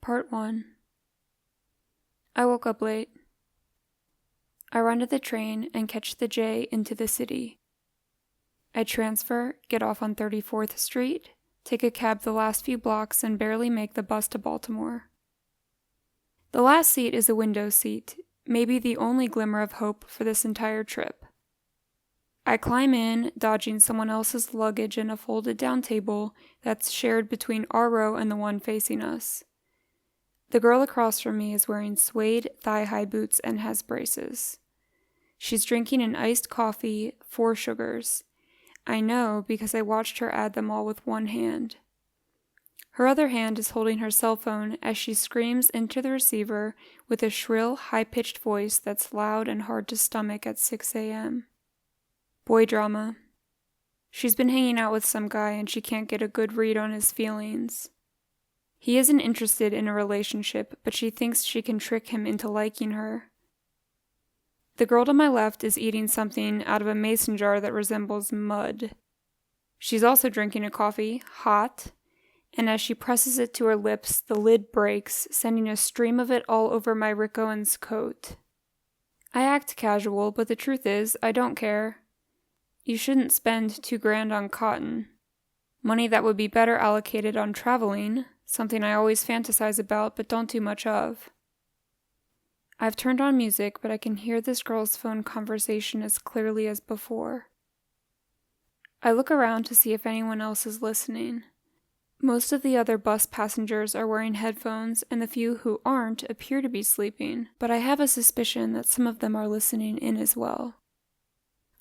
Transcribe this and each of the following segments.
Part 1. I woke up late. I run to the train and catch the J into the city. I transfer, get off on 34th Street, take a cab the last few blocks, and barely make the bus to Baltimore. The last seat is a window seat, maybe the only glimmer of hope for this entire trip. I climb in, dodging someone else's luggage in a folded-down table that's shared between our row and the one facing us. The girl across from me is wearing suede thigh-high boots and has braces. She's drinking an iced coffee, 4 sugars. I know because I watched her add them all with one hand. Her other hand is holding her cell phone as she screams into the receiver with a shrill, high-pitched voice that's loud and hard to stomach at 6 a.m. Boy drama. She's been hanging out with some guy and she can't get a good read on his feelings. He isn't interested in a relationship, but she thinks she can trick him into liking her. The girl to my left is eating something out of a mason jar that resembles mud. She's also drinking a coffee, hot, and as she presses it to her lips, the lid breaks, sending a stream of it all over my Rick Owens coat. I act casual, but the truth is, I don't care. You shouldn't spend $2,000 on cotton. Money that would be better allocated on traveling, something I always fantasize about but don't do much of. I've turned on music, but I can hear this girl's phone conversation as clearly as before. I look around to see if anyone else is listening. Most of the other bus passengers are wearing headphones, and the few who aren't appear to be sleeping, but I have a suspicion that some of them are listening in as well.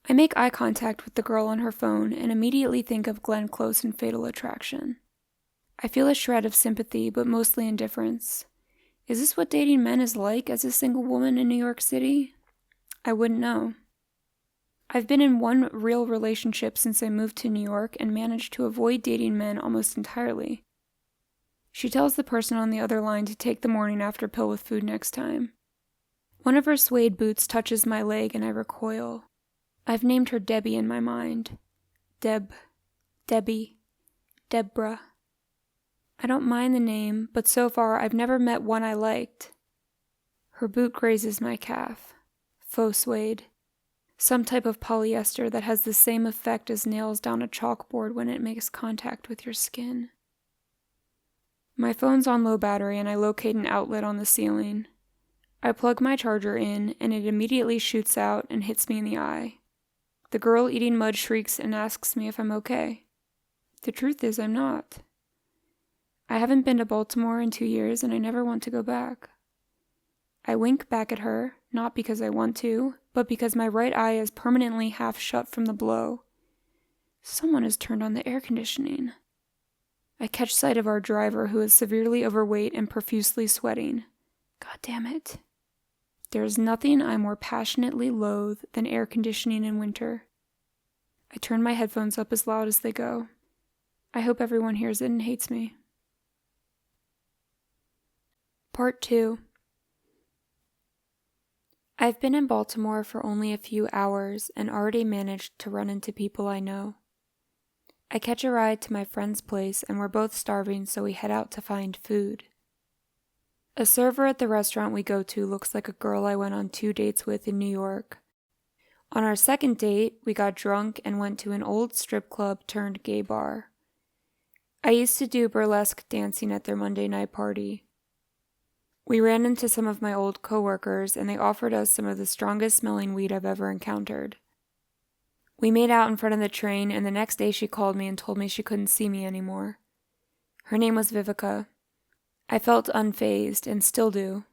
I make eye contact with the girl on her phone and immediately think of Glenn Close in Fatal Attraction. I feel a shred of sympathy, but mostly indifference. Is this what dating men is like as a single woman in New York City? I wouldn't know. I've been in one real relationship since I moved to New York and managed to avoid dating men almost entirely. She tells the person on the other line to take the morning after pill with food next time. One of her suede boots touches my leg and I recoil. I've named her Debbie in my mind. Debbie, Deborah. I don't mind the name, but so far I've never met one I liked. Her boot grazes my calf. Faux suede. Some type of polyester that has the same effect as nails down a chalkboard when it makes contact with your skin. My phone's on low battery and I locate an outlet on the ceiling. I plug my charger in and it immediately shoots out and hits me in the eye. The girl eating mud shrieks and asks me if I'm okay. The truth is I'm not. I haven't been to Baltimore in 2 years and I never want to go back. I wink back at her, not because I want to, but because my right eye is permanently half shut from the blow. Someone has turned on the air conditioning. I catch sight of our driver who is severely overweight and profusely sweating. God damn it. There is nothing I more passionately loathe than air conditioning in winter. I turn my headphones up as loud as they go. I hope everyone hears it and hates me. Part 2. I've been in Baltimore for only a few hours and already managed to run into people I know. I catch a ride to my friend's place and we're both starving, so we head out to find food. A server at the restaurant we go to looks like a girl I went on 2 dates with in New York. On our second date, we got drunk and went to an old strip club turned gay bar. I used to do burlesque dancing at their Monday night party. We ran into some of my old coworkers and they offered us some of the strongest smelling weed I've ever encountered. We made out in front of the train and the next day she called me and told me she couldn't see me anymore. Her name was Vivica. I felt unfazed and still do.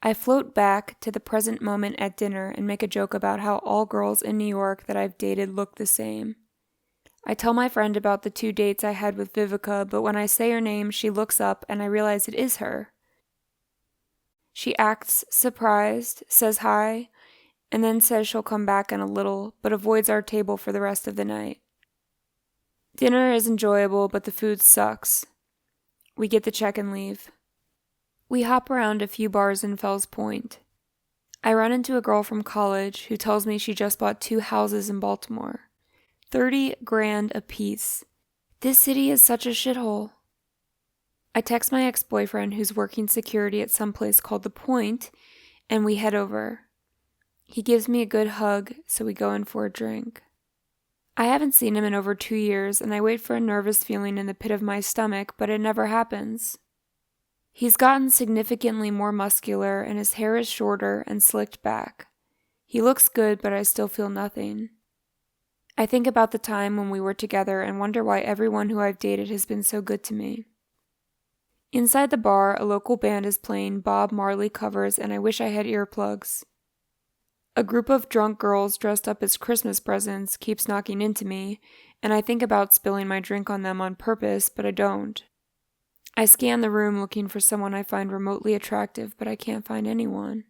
I float back to the present moment at dinner and make a joke about how all girls in New York that I've dated look the same. I tell my friend about the 2 dates I had with Vivica, but when I say her name, she looks up and I realize it is her. She acts surprised, says hi, and then says she'll come back in a little, but avoids our table for the rest of the night. Dinner is enjoyable, but the food sucks. We get the check and leave. We hop around a few bars in Fells Point. I run into a girl from college who tells me she just bought 2 houses in Baltimore. $30,000 apiece. This city is such a shithole. I text my ex-boyfriend who's working security at some place called The Point, and we head over. He gives me a good hug, so we go in for a drink. I haven't seen him in over 2 years, and I wait for a nervous feeling in the pit of my stomach, but it never happens. He's gotten significantly more muscular, and his hair is shorter and slicked back. He looks good, but I still feel nothing. I think about the time when we were together and wonder why everyone who I've dated has been so good to me. Inside the bar, a local band is playing Bob Marley covers, and I wish I had earplugs. A group of drunk girls dressed up as Christmas presents keeps knocking into me, and I think about spilling my drink on them on purpose, but I don't. I scan the room looking for someone I find remotely attractive, but I can't find anyone.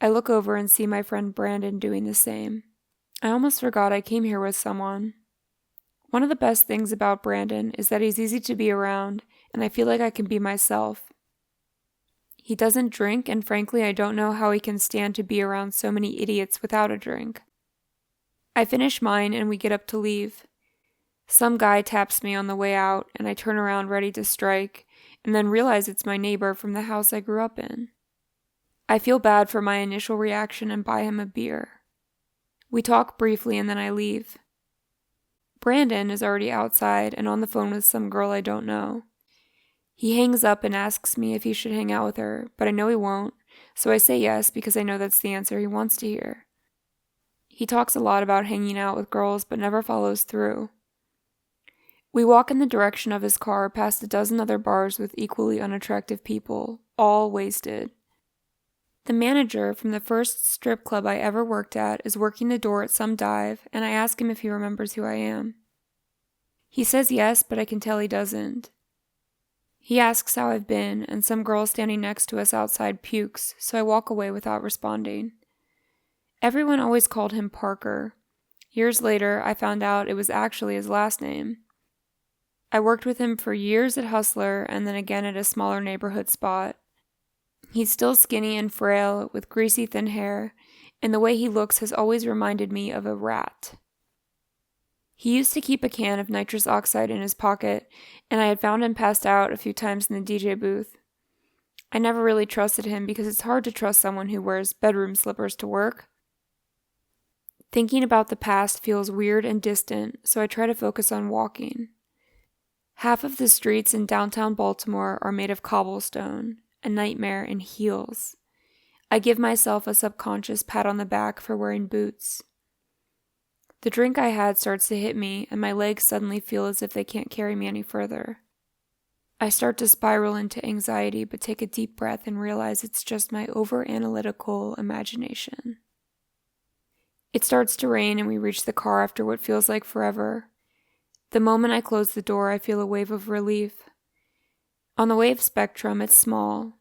I look over and see my friend Brandon doing the same. I almost forgot I came here with someone. One of the best things about Brandon is that he's easy to be around, and I feel like I can be myself. He doesn't drink, and frankly, I don't know how he can stand to be around so many idiots without a drink. I finish mine, and we get up to leave. Some guy taps me on the way out, and I turn around ready to strike, and then realize it's my neighbor from the house I grew up in. I feel bad for my initial reaction and buy him a beer. We talk briefly, and then I leave. Brandon is already outside and on the phone with some girl I don't know. He hangs up and asks me if he should hang out with her, but I know he won't, so I say yes because I know that's the answer he wants to hear. He talks a lot about hanging out with girls but never follows through. We walk in the direction of his car past a dozen other bars with equally unattractive people, all wasted. The manager from the first strip club I ever worked at is working the door at some dive, and I ask him if he remembers who I am. He says yes, but I can tell he doesn't. He asks how I've been, and some girl standing next to us outside pukes, so I walk away without responding. Everyone always called him Parker. Years later, I found out it was actually his last name. I worked with him for years at Hustler and then again at a smaller neighborhood spot. He's still skinny and frail, with greasy thin hair, and the way he looks has always reminded me of a rat. He used to keep a can of nitrous oxide in his pocket, and I had found him passed out a few times in the DJ booth. I never really trusted him because it's hard to trust someone who wears bedroom slippers to work. Thinking about the past feels weird and distant, so I try to focus on walking. Half of the streets in downtown Baltimore are made of cobblestone, a nightmare in heels. I give myself a subconscious pat on the back for wearing boots. The drink I had starts to hit me, and my legs suddenly feel as if they can't carry me any further. I start to spiral into anxiety, but take a deep breath and realize it's just my over-analytical imagination. It starts to rain, and we reach the car after what feels like forever. The moment I close the door, I feel a wave of relief. On the wave spectrum, it's small.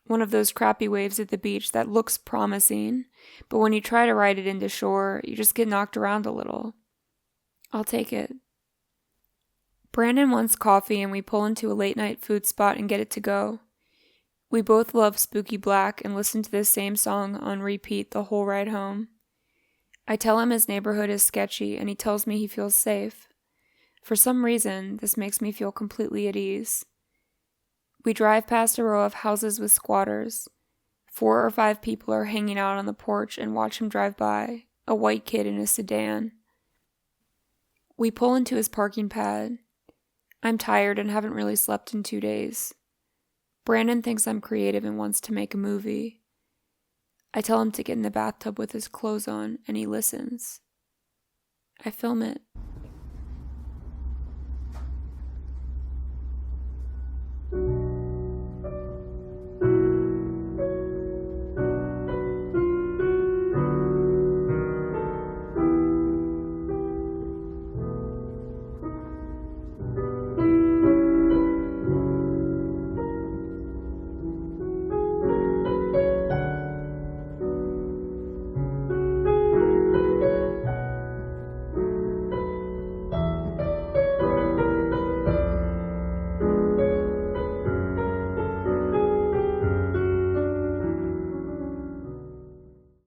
One of those crappy waves at the beach that looks promising, but when you try to ride it into shore, you just get knocked around a little. I'll take it. Brandon wants coffee, and we pull into a late-night food spot and get it to go. We both love Spooky Black and listen to this same song on repeat the whole ride home. I tell him his neighborhood is sketchy, and he tells me he feels safe. For some reason, this makes me feel completely at ease. We drive past a row of houses with squatters. 4 or 5 people are hanging out on the porch and watch him drive by, a white kid in a sedan. We pull into his parking pad. I'm tired and haven't really slept in 2 days. Brandon thinks I'm creative and wants to make a movie. I tell him to get in the bathtub with his clothes on, and he listens. I film it.